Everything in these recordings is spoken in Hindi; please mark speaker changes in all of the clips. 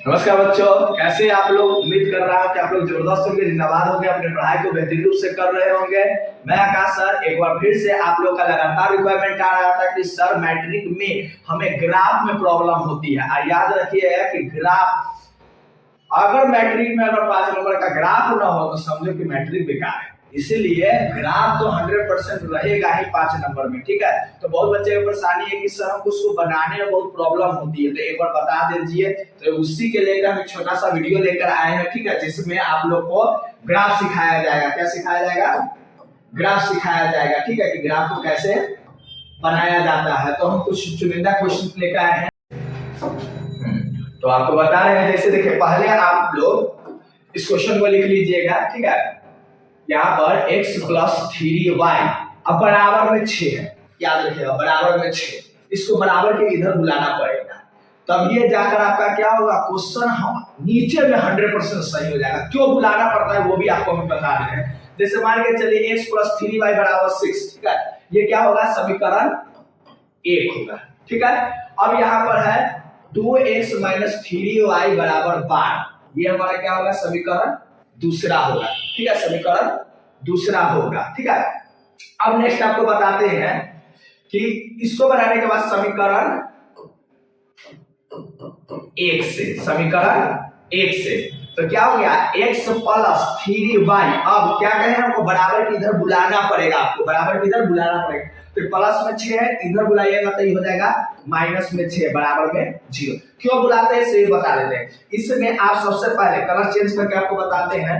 Speaker 1: नमस्कार बच्चों, कैसे हैं आप लोग। उम्मीद कर रहा हूं कि आप लोग जबरदस्त होंगे, जिंदाबाद होंगे, अपने पढ़ाई को बेहतरीन रूप से कर रहे होंगे। मैं आकाश सर एक बार फिर से आप लोग का लगातार रिक्वायरमेंट आ रहा था कि सर मैट्रिक में हमें ग्राफ में प्रॉब्लम होती है। याद रखिए कि ग्राफ अगर मैट्रिक में अगर 5 नंबर का ग्राफ ना हो तो समझो कि मैट्रिक बेकार है। इसीलिए ग्राफ तो 100% रहेगा ही 5 नंबर में, ठीक है। तो बहुत बच्चे की परेशानी है कि सर हमको उसको बनाने में बहुत प्रॉब्लम होती है, तो एक बार बता दीजिए। तो उसी के लेकर हम छोटा सा वीडियो लेकर आए हैं, ठीक है, जिसमें आप लोग को ग्राफ सिखाया जाएगा। क्या सिखाया जाएगा? ग्राफ सिखाया जाएगा, ठीक है, कि ग्राफ को कैसे बनाया जाता है। तो हम कुछ चुनिंदा क्वेश्चन लेकर आए हैं, तो आपको बता रहे हैं। जैसे देखिए, पहले आप लोग इस क्वेश्चन को लिख लीजिएगा, ठीक है। यहाँ पर x प्लस 3y अब बराबर में 6 है। याद रखिएगा, बराबर में 6, इसको बराबर के इधर बुलाना पड़ेगा, तब ये जाकर आपका क्या होगा, क्वेश्चन हम नीचे में 100% सही हो जाएगा। क्यों बुलाना पड़ता है वो भी आपको हम बता रहे हैं। जैसे मान के चलिए x प्लस 3y बराबर 6, ठीक है, ये क्या होगा, समीकरण 1 होगा, ठीक है। अब यहाँ पर है 2x माइनस 3y बराबर 12, ये हमारा क्या होगा, समीकरण दूसरा होगा, ठीक है, समीकरण दूसरा होगा, ठीक है। अब नेक्स्ट आपको बताते हैं कि इसको बनाने के बाद समीकरण 1 से, समीकरण 1 से तो क्या हो गया, x प्लस 3y। अब क्या कहें, हमको बराबर के इधर बुलाना पड़ेगा, आपको बराबर के इधर बुलाना पड़ेगा। तो प्लस में 6 है, इधर बुलाइएगा तो ये हो जाएगा माइनस में 6 बराबर में 0। क्यों बुलाते हैं इसे बता देते हैं। इसमें आप सबसे पहले कलर चेंज करके आपको बताते हैं,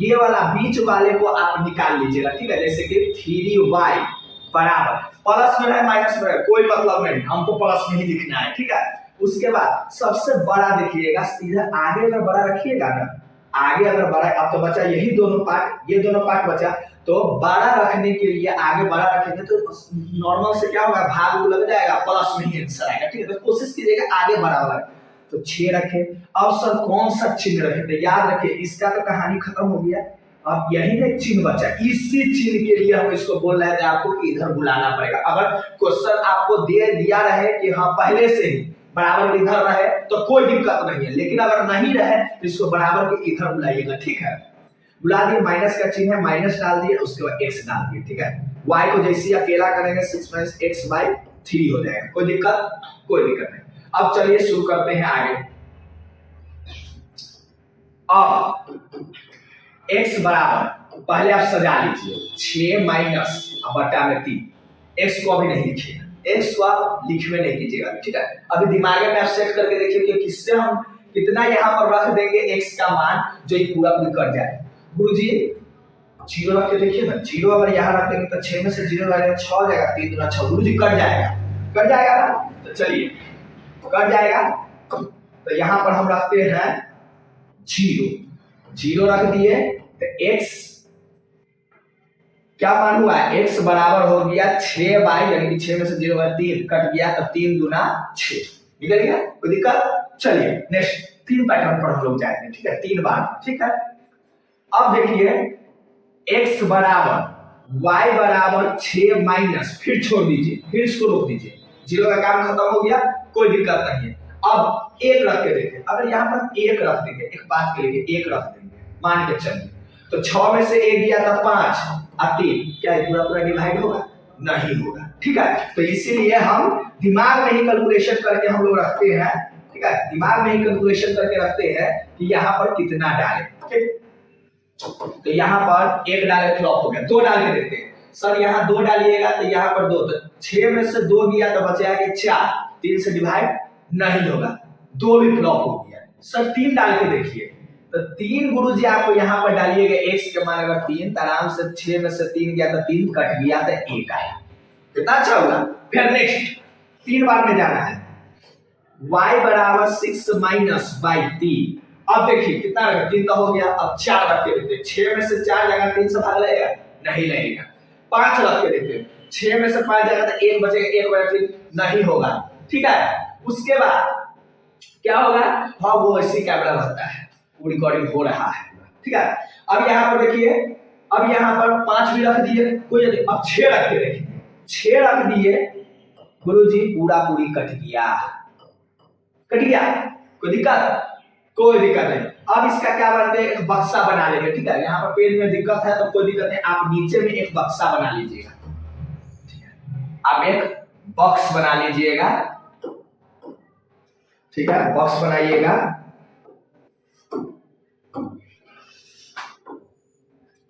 Speaker 1: ये वाला बीच वाले को आप निकाल लीजिएगा, ठीक है। जैसे कि 3y बराबर प्लस में है माइनस में है, कोई मतलब नहीं, हमको प्लस में ही लिखना है, ठीक है। उसके बाद सबसे बड़ा देखिएगा, इधर आगे अगर बड़ा रखिएगा ना, आगे अगर बड़ा, अब तो बचा यही दोनों पार्ट, ये दोनों पार्ट बचा, तो बड़ा रखने के लिए आगे बड़ा रखेंगे तो नॉर्मल से क्या होगा, भाग लग जाएगा, प्लस में ही आंसर आएगा, ठीक है। तो कोशिश कीजिएगा आगे बड़ा वाला, तो 6 रखे। अब सर कौन सा चिन्ह रखे, तो याद रखिए इसका तो कहानी खत्म हो गया, अब यही ना चिन्ह बचा। इसी चिन्ह के लिए हम इसको बोल रहे थे आपको कि इधर बुलाना पड़ेगा। अगर क्वेश्चन आपको दे दिया रहे कि हाँ पहले से ही बराबर इधर रहे तो कोई दिक्कत नहीं है, लेकिन अगर नहीं रहे तो इसको बराबर के इधर बुलाइएगा, ठीक है। बुला दिए, माइनस का चिन्ह है, माइनस डाल दिए, उसके बाद x डाल दिए, ठीक है। y को जैसे अकेला करेंगे 6 माइनस x बाई 3 हो जाएगा, कोई दिक्कत नहीं। अब चलिए शुरू करते हैं आगे। अब x बराबर पहले आप सजा लीजिए 6 माइनस बटा में 3, x को अभी नहीं लिखिएगा, x को आप लिख में नहीं कीजिएगा, ठीक है। अभी दिमाग में आप सेट करके देखिए कि किससे हम कितना यहाँ पर रख देंगे x का मान जो ये पूरा कर जाए। गुरुजी 0 रख के देखिए ना, 0 अगर यहाँ रख देंगे तो 6 में से 0 जाएगा 6 हो जाएगा, 3 दूना 6, गुरुजी कट जाएगा ना। तो चलिए कट जाएगा, तो यहाँ पर हम रखते हैं 0 रख दिए, तो x क्या मान हुआ, x बराबर हो गया 6 बाई, यानी कि 6 में से 0 बाई 3 कट गया, तो 3 दूना 6 निकल गया, कोई दिक्कत। चलिए नेक्स्ट 3 पैटर्न पर हम लोग जाएंगे, ठीक है, 3 बार, ठीक है। अब देखिए x बराबर y बराबर 6 माइनस, फिर छोड़ दीजिए, फिर इसको रोक दीजिए, 0 का काम खत्म हो गया, कोई दिक्कत नहीं है। अब 1 रख के देखिए, अगर यहाँ पर 1 रख देंगे, एक बात के लिए 1 रख देंगे, मान के चलिए, तो 6 में से 1 गया था 5 और 3, क्या पूरा पूरा डिवाइड होगा? नहीं होगा, ठीक है। तो इसीलिए हम दिमाग में ही कैलकुलेशन करके हम लोग रखते हैं, ठीक है, दिमाग में ही कैलकुलेशन करके रखते हैं कि यहाँ पर कितना डालें, ठीक। तो यहाँ पर 1 डाले फ्लॉप हो गया, 2 डाल के देखते हैं। सर यहाँ 2 डालिएगा तो यहाँ पर 2, तो 6 में से 2 गया तो बचा कि 4, 3 से डिवाइड नहीं होगा, 2 भी फ्लॉप हो गया। सर 3 डाल के देखिए, तो 3 गुरुजी आपको यहाँ पर डालिएगा, x के मान अगर 3, आराम से 6 में से 3 गया तो 3 कट गया तो 1 आया, कितना अच्छा होगा। फिर नेक्स्ट 3 बार में जाना है, y बराबर 6 माइनस बाई 3। अब देखिए कितना रखा, 3 का हो गया, अब 4 रख के देखते हैं, 6 में से 4 जाएगा 3 से भाग लगेगा, नहीं लगेगा। 5 रख के देखते हैं, 6 में से 5 जाएगा तो 1 बचेगा, 1 बचेगा, नहीं होगा, ठीक है। उसके बाद क्या होगा, हाँ वो ऐसे कैमरा रहता है, वो रिकॉर्डिंग हो रहा है, ठीक है। अब यहाँ पर देखिए, अब यहाँ पर 5 भी रख दिए, कोई नहीं, अब 6 रख के देखिए, 6 रख दिए, गुरुजी पूरा पूरी कट गया, कोई दिक्कत कोई दिक्कत नहीं। अब इसका क्या बनते हैं, एक बक्सा बना लेंगे, ठीक है। यहाँ पर पेज में दिक्कत है तो कोई दिक्कत नहीं, आप नीचे में एक बक्सा बना लीजिएगा, ठीक है। आप एक बॉक्स बना लीजिएगा, ठीक है, बॉक्स बनाइएगा।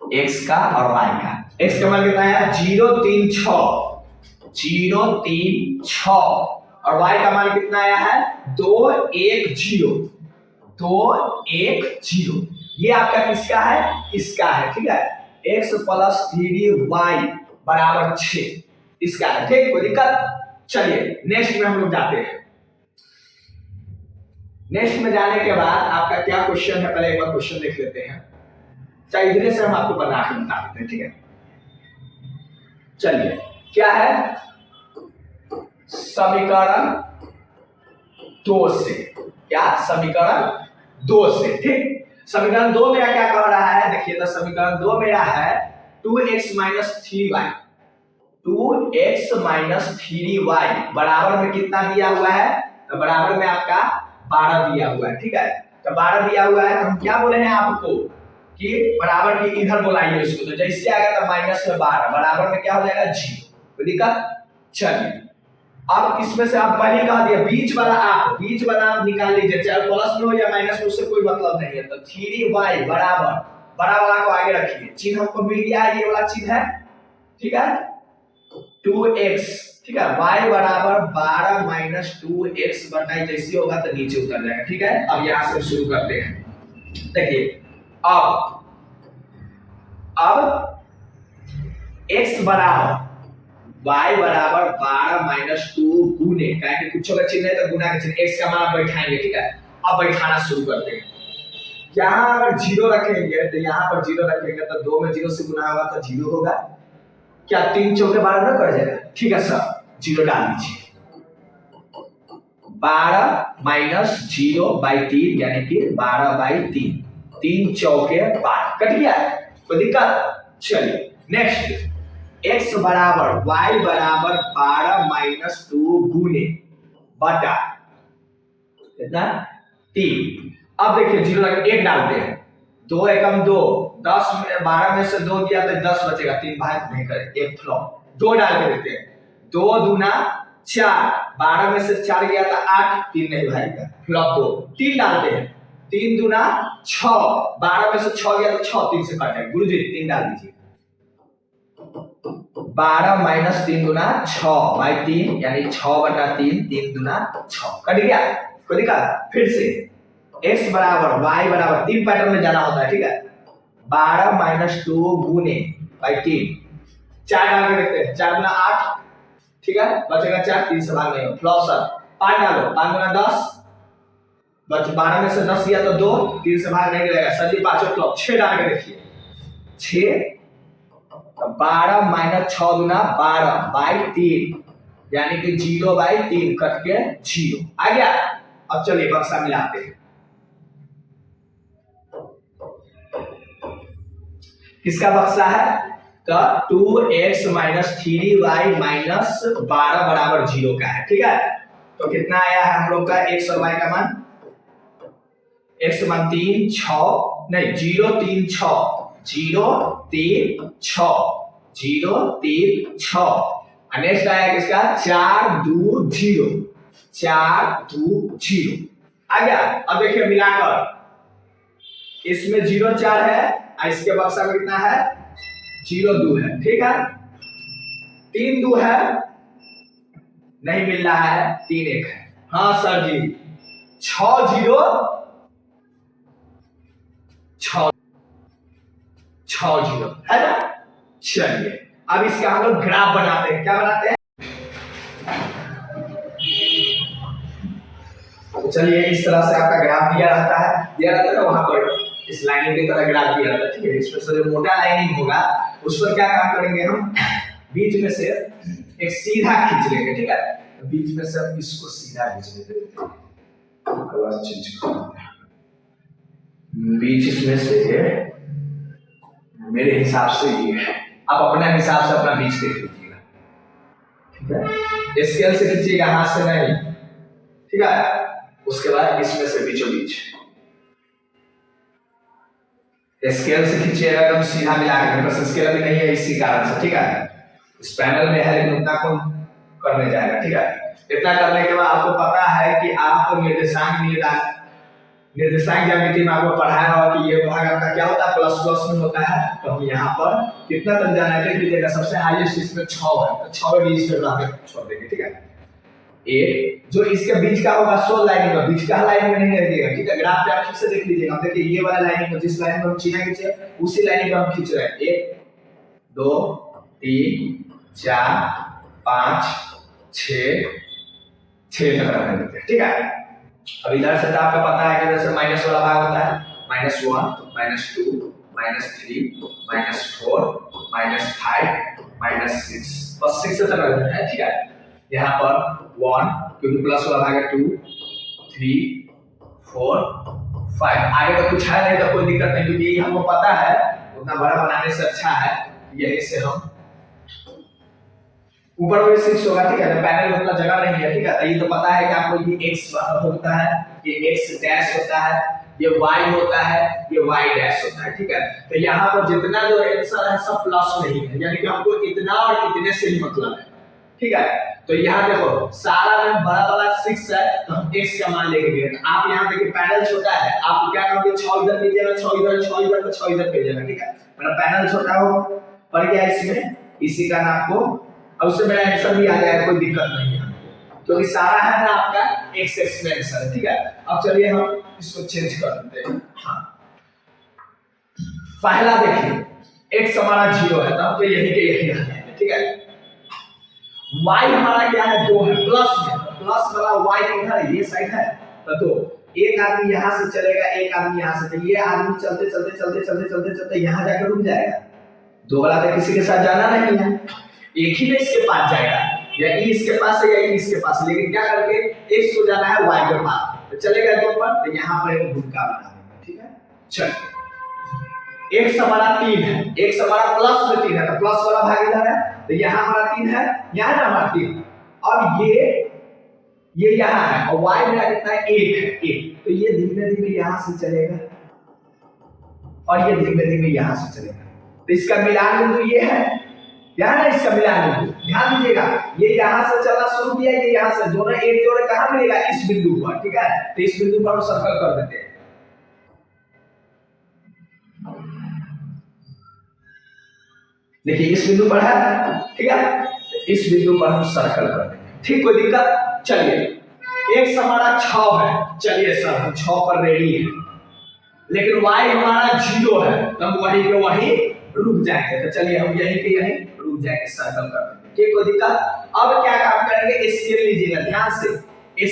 Speaker 1: एक्स का और वाई का, एक्स का मान कितना है 0 3 6, 0 3 6, और वाई का मान कितना आया है 2 1 0, 2 1 0। ये आपका किसका है, इसका है, ठीक है। x प्लस 3y बराबर 6 इसका है, ठीक, कोई दिक्कत। चलिए नेक्स्ट में हम लोग जाते हैं। नेक्स्ट में जाने के बाद आपका क्या क्वेश्चन है, पहले एक बार क्वेश्चन देख लेते हैं, चाहे इधर से हम आपको बना के बता देते हैं, ठीक है। चलिए क्या है, समीकरण 2 से, क्या समीकरण 2 से, ठीक। समीकरण 2 मेरा क्या कह रहा है, देखिए तो समीकरण 2 मेरा है 2x - 3y, 2x - 3y बराबर में कितना दिया हुआ है, तो बराबर में आपका 12 दिया हुआ है, ठीक है। तो 12 दिया हुआ है तो हम क्या बोले हैं आपको कि बराबर की इधर बुलाइए इसको, तो जैसे आ गया तो माइनस में 12 बराबर में क्या हो जाएगा 0, कोई दिक्कत। चलिए अब इसमें से आप पहले कहा दिया बीच वाला, आप बीच वाला आप निकाल लीजिए, चाहे प्लस में हो या माइनस में, उससे कोई मतलब नहीं है। तो 3y बराबर, बड़ा वाला को आगे रखिए, चिन्ह हमको मिल गया, ये वाला चिन्ह है, ठीक है, 2x, ठीक है। y बराबर 12 - 2x बटा जैसे होगा तो नीचे उतर जाएगा, ठीक है। अब यहां से शुरू करते हैं, देखिए अब x बराबर y बराबर 12 - 2 गुने, कि कुछ का चिन्ह है तो गुना का चिन्ह, x का मान बैठाएंगे, ठीक है। अब बैठाना शुरू करते हैं। यहाँ अगर 0 रखेंगे तो यहाँ पर 0 रखेंगे तो 2 में 0 से गुना होगा तो 0 होगा, क्या 3 चौके 12 ना कट जाएगा, ठीक है सर, 0 डाल दीजिए। 12 - 0/3 यानी कि 12/3, 3 चौके 12 कट गया, कोई दिक्कत। चलिए नेक्स्ट, x बराबर y बराबर 12 - 2 गुने बटा कितना 3। अब देखिए 0 लगा 1 डालते हैं, 2 एकम 2, 10 में 12 में से 2 दिया तो 10 बचेगा, 3 भाग नहीं करें, 1 फ्लॉप, 2 डाल के देते हैं, 2 दूना 4, 12 में से 4 गया तो 8, 3 नहीं भागेगा, फ्लॉप 2, 3 डालते हैं, 3 दूना 6, 12 में से 6 गया तो 6, 3 से कट जाएगा, गुरुजी 3 डाल दीजिए। 12 - 3 दूना 6/3 यानी 6/3, 3 दूना 6 कट गया, कोई दिक्कत। फिर से x बराबर y बराबर 3 पैटर्न में जाना होता है, ठीक है। 12 - 2 गुने 3, 4 डाल के देखते हैं, 4 दूना 8, ठीक है, बचेगा 4, 3 से भाग नहीं हो, फ्लॉप सर। 5 डालो, 5 दूना 10, बच 12 में से 10 गया तो 2, 3 से भाग नहीं रहेगा सर जी, 5 फ्लॉप। 6 डाल के देखिए, 6, 12 - 6 दूना 12/3 यानी कि 0/3 कट के 0 आ गया। अब चलिए बक्सा मिलाते हैं, किसका बक्सा है, तो 2x - 3y - 12 बराबर 0 का है, ठीक है। तो कितना आया है हम लोग का x और y का मान, x मान 3 6 नहीं 0 3 6, 0 3 6, 0 3 6, नेक्स्ट आया किसका 4 2 0, 4 2 0 आ गया। अब देखिए मिलाकर, इसमें 0 4 है और इसके बक्सा में कितना है 0 2 है, ठीक है। 3 2 है नहीं मिल रहा है, 3 1 है, हाँ सर जी 6 0 6 0 है ना। चलिए अब इसका हम लोग ग्राफ बनाते हैं, क्या बनाते हैं, तो चलिए इस तरह से आपका ग्राफ दिया रहता है ना वहां पर, इस लाइनिंग की तरह ग्राफ दिया रहता है, ठीक है। इसमें से जो मोटा लाइनिंग होगा उस पर क्या काम करेंगे हम, बीच में से एक सीधा खींच लेंगे, ठीक है। तो बीच में से हम इसको सीधा खींच लेते हैं, कलर चेंज करते हैं, बीच में से मेरे हिसाब से ये है, आप अपना हिसाब से अपना बीच देख लीजिएगा, ठीक है। स्केल से खींचिएगा, हाथ से नहीं, ठीक है। उसके बाद इसमें से बीचों बीच स्केल से खींचिएगा एकदम सीधा मिला के, बस स्केल अभी नहीं है इसी कारण से, ठीक है। इस पैनल में है लेकिन उतना कौन करने जाएगा, ठीक है। इतना करने के बाद आपको पता है कि आप निर्देशांक ज्यामिति में आपको पढ़ाया होगा कि ये भाग आपका क्या होता है, प्लस प्लस में होता है। तो हम यहाँ पर कितना तक जाना है देख लीजिएगा। सबसे हाईएस्ट इसमें 6 है, तो 6 डिजिट छोड़ देंगे, ठीक है। एक जो इसके बीच का होगा 16 लाइन में, बीच का लाइन में नहीं रखिएगा, ठीक है। ग्राफ पे आप ठीक से देख लीजिएगा। देखिए ये वाला लाइन में जिस लाइन में हम चीना खींचे उसी लाइन में हम खींच रहे हैं। 1 2 3 4 5 6 तक रखने देते हैं, ठीक है। अब इधर से तो आपको पता है कि इधर से माइनस वाला भाग होता है, -1 -2 -3 -4 -5 -6, बस 6 से तक रख देते हैं, ठीक है। यहाँ पर 1 क्योंकि प्लस वाला भाग है, 2 3 4 5, आगे तो कुछ है नहीं तो कोई दिक्कत नहीं, क्योंकि हमको पता है उतना बड़ा बनाने से अच्छा है यही से हम ऊपर में 6 होगा, ठीक है। तो पैनल में उतना जगह नहीं है, ठीक है। ये तो पता है कि आपको ये x होता है, ये x डैश होता है, ये y होता है, ये y डैश होता है, ठीक है। तो यहाँ पर जितना जो आंसर है सब प्लस में ही है, यानी कि हमको इतना और इतने से ही मतलब है, ठीक है। तो यहाँ देखो सारा में बड़ा वाला 6 है तो हम x का मान लेके गए। आप यहाँ देखिए पैनल छोटा है, आप क्या करोगे 6 इधर लीजिएगा, 6 इधर 6 इधर तो 6 इधर भेजिएगा, ठीक है। मेरा पैनल छोटा हो पड़ गया इसमें, इसी का नाम को अब उससे मेरा आंसर भी आ जाएगा, कोई दिक्कत नहीं है क्योंकि सारा है ना आपका x में आंसर है, ठीक है। अब चलिए हम इसको चेंज कर देते हैं। हाँ पहला देखिए x हमारा 0 है तो हमको यही के यही रह जाएगा, ठीक है। y हमारा क्या है 2 है, प्लस में, प्लस वाला y किधर है, ये साइड है तो 2। एक आदमी यहाँ से चलेगा, एक आदमी यहाँ से, तो ये आदमी चलते चलते चलते चलते चलते चलते यहाँ जाकर रुक जाएगा। 2 वाला तो किसी के साथ जाना नहीं है, एक ही में इसके पास जाएगा, या ई इसके पास है या ई इसके पास, लेकिन क्या करके x को जाना है y के पास, तो चलेगा 2 पर, तो यहाँ पर एक भूमिका बना देंगे, ठीक है। चलिए x हमारा 3 है, x हमारा प्लस में 3 है तो प्लस वाला भाग इधर है, तो यहाँ हमारा 3 है, यहाँ ना हमारा 3, अब ये यहाँ है और y मेरा कितना है 1 है, 1, तो ये धीमे धीमे यहाँ से चलेगा और ये धीमे धीमे यहाँ से चलेगा, तो इसका मिलान बिंदु ये है, यहाँ ना इसका मिलान बिंदु, ध्यान दीजिएगा। ये यहाँ से चलना शुरू किया, ये यहाँ से, दोनों एक जोड़े कहाँ मिलेगा, इस बिंदु पर, ठीक है। तो इस बिंदु पर हम सर्कल कर देते हैं। देखिए इस बिंदु पर है, ठीक है, इस बिंदु पर हम सर्कल कर देंगे, ठीक, कोई दिक्कत। चलिए x हमारा 6 है, चलिए सर हम 6 पर रेडी है, लेकिन y हमारा 0 है तो हम वहीं पे वहीं रुक जाएंगे, तो चलिए हम यहीं पे यहीं रुक जाएंगे, सर्कल कर देंगे, ठीक, कोई दिक्कत। अब क्या काम करेंगे, स्केल लीजिएगा ध्यान से,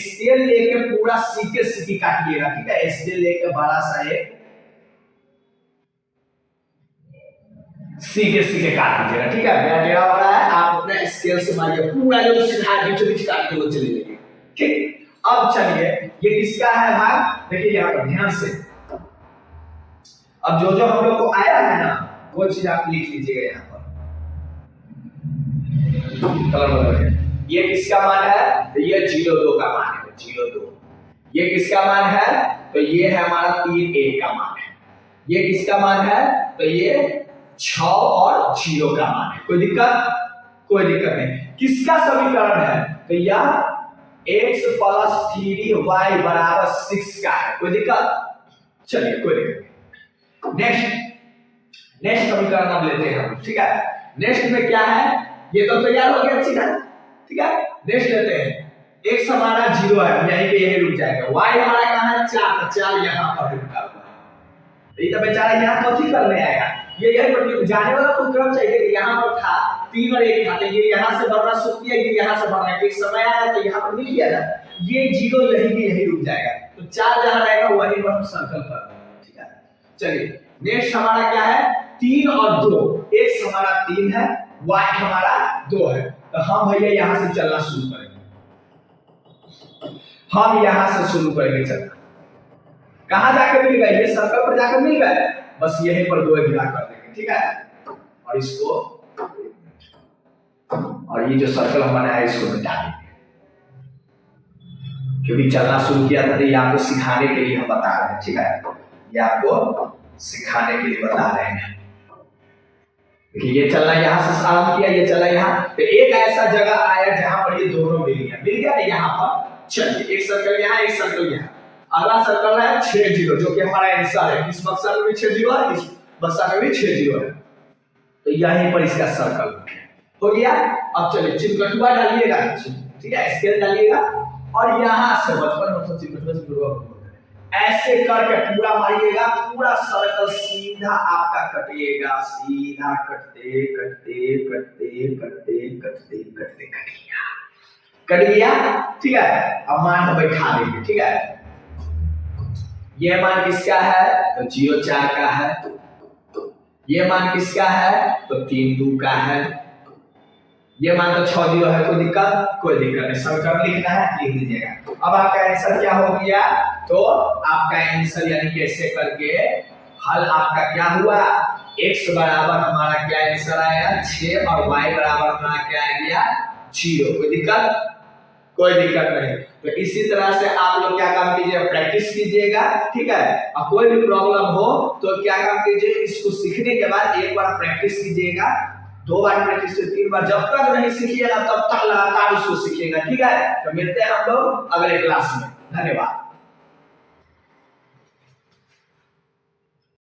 Speaker 1: स्केल लेके पूरा सीके सीधी काटिएगा, ठीक है। स्केल लेके बड़ा सा एक सीके सीके काट दीजिएगा, ठीक है। मेरा टेढ़ा हो रहा है, आप अपना स्केल से मारिए, पूरा जो सीधा बीचों बीच काट के वो चले जाइए, ठीक। अब चलिए ये किसका है भाग, देखिए यहाँ पर ध्यान से, अब जो हम लोग को आया है ना वो चीज आप लिख लीजिएगा यहाँ पर, कलर बदल, ये किसका मान है, तो ये 0 2 का मान है, 0 2। ये किसका मान है, तो ये है हमारा 3 1 का मान है। ये किसका मान है, तो ये 6 और 0 का मान है, कोई दिक्कत नहीं। किसका समीकरण है, तो यह x + 3y = 6 का है, कोई दिक्कत। चलिए कोई दिक्कत नहीं। नेक्स्ट समीकरण अब लेते हैं हम, ठीक है। नेक्स्ट में क्या है, ये तो तैयार हो गया, ठीक है। नेक्स्ट लेते हैं, x हमारा 0 है, यहीं पे यही रुक जाएगा, y हमारा कहाँ है 4, 4 यहाँ पर रुका हुआ है, ये तो बेचारा यहाँ कथी करने आएगा, ये यही पर जाने वाला कोई क्रम चाहिए, यहाँ पर था 3 और 1 था, तो ये यहाँ से बढ़ना शुरू किया, ये यहाँ से बढ़ना, एक समय आया तो यहाँ पर मिल गया ना, ये 0 यहीं पे यही रुक जाएगा, तो 4 जहाँ रहेगा वहीं पर हम सर्कल कर देंगे, ठीक है। चलिए नेक्स्ट हमारा क्या है, 3 और 2, x हमारा 3 है, y हमारा 2 है, तो हम भैया यहाँ से चलना शुरू करेंगे, हम यहाँ से शुरू करेंगे चलना। कहाँ जाके मिल गए, ये सर्कल पर जाकर मिल गए, बस यहीं पर 2 गिरा कर देंगे, ठीक है। और इसको, और ये जो सर्कल हम बनाया इसको मिटा देंगे, क्योंकि चलना शुरू किया था तो ये आपको सिखाने के लिए हम बता रहे हैं, ठीक है। ये आपको सिखाने के लिए बता रहे हैं। देखिए ये चलना यहाँ से आरंभ किया, ये चला यहाँ, तो एक ऐसा जगह आया जहां पर ये दोनों मिल गया ना यहाँ पर। चलिए एक सर्कल यहाँ, एक सर्कल यहाँ, अगला सर्कल है 6 0 जो कि हमारा आंसर है। इस बक्सा में भी 6 0 है, इस बक्सा में भी 6 0 है, तो यहीं पर इसका सर्कल हो गया। अब चलिए चित्रकटुआ डालिएगा, ठीक है, स्केल डालिएगा और यहाँ से बचपन में चित्रकटुआ ऐसे करके पूरा मारिएगा, पूरा सर्कल सीधा आपका कटिएगा, सीधा कटते कटते कटते कटते कटते कटते कट गया, ठीक है। अब मान बैठा देंगे, ठीक है। ये मान किसका है तो 0 4 का है, ये मान किसका है तो 3 2 का है, ये मान तो 6 0 है। कोई दिक्कत नहीं, समीकरण लिखना है लिख दीजिएगा। अब आपका आंसर क्या हो गया, तो आपका आंसर यानी कि ऐसे करके हल आपका क्या हुआ, x बराबर हमारा क्या आंसर आया 6 और y बराबर हमारा क्या आ गया 0। कोई दिक्कत नहीं। तो इसी तरह से आप लोग क्या काम कीजिएगा, प्रैक्टिस कीजिएगा, ठीक है। और कोई भी प्रॉब्लम हो तो क्या काम कीजिए, इसको सीखने के बाद एक बार प्रैक्टिस कीजिएगा, 2 बार प्रैक्टिस से 3 बार, जब तक नहीं सीखिएगा तब तक लगातार उसको सीखिएगा, ठीक है। तो मिलते हैं हम लोग अगले क्लास में, धन्यवाद।